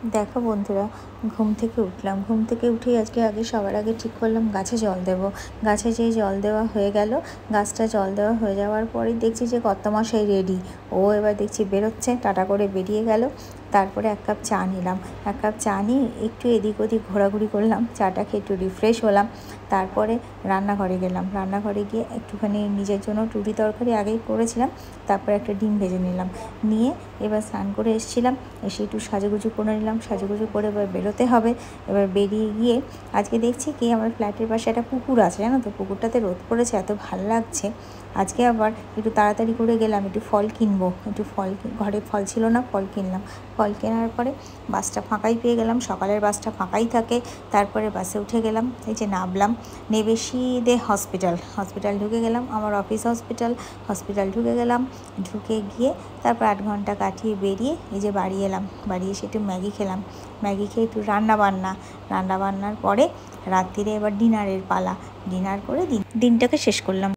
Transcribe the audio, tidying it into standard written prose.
দেখো বন্ধুরা, ঘুম থেকে উঠলাম। ঘুম থেকে উঠেই আগে সবার আগে ঠিক করলাম গাছে জল দেব। গাছে যেই জল দেওয়া হয়ে গেল, গাছটা জল দেওয়া হয়ে যাওয়ার পরেই দেখছি যে কর্তামশাই রেডি। ও এবার দেখছি বেরোচ্ছে, টাটা করে বেরিয়ে গেল। তারপরে 1 কাপ চা নিলাম। 1 কাপ চা নিয়ে একটু এদিক ওদিক ঘোরাঘুরি করলাম, চাটা খেয়ে একটু রিফ্রেশ হলাম। তারপরে রান্নাঘরে গেলাম। রান্নাঘরে গিয়ে একটুখানি নিজের জন্য রুটি তরকারি আগেই করেছিলাম, তারপরে একটা ডিম ভেজে নিলাম। নিয়ে এবার স্নান করে এসেছিলাম, এসে একটু সাজুগুজু করে নিলাম। সাজুগুজু করে এবার বেরোতে হবে। এবার বেরিয়ে গিয়ে আজকে দেখছি কি আমার ফ্ল্যাটের পাশে একটা পুকুর আছে, জানো তো, পুকুরটাতে রোদ পড়েছে, এত ভালো লাগছে। আজকে আবার একটু তাড়াতাড়ি করে গেলাম, একটু ফল কিনবো। ঘরে ফল ছিল না, ফল কিনলাম। ফল কেনার পরে বাসটা ফাঁকাই পেয়ে গেলাম, সকালের বাসটা ফাঁকাই থাকে। তারপরে বাসে উঠে গেলাম, এই যে নামলাম, নেবে সিধে হসপিটাল ঢুকে গেলাম। আমার অফিস হসপিটাল ঢুকে গেলাম। ঢুকে গিয়ে তারপর 8 ঘন্টা কাটিয়ে বেরিয়ে এই যে বাড়ি এলাম। বাড়ি এসে একটু ম্যাগি খেলাম। ম্যাগি খেয়ে একটু রান্নাবান্নার পরে রাত্রিরে এবার ডিনারের পালা। ডিনার করে দিনটাকে শেষ করলাম।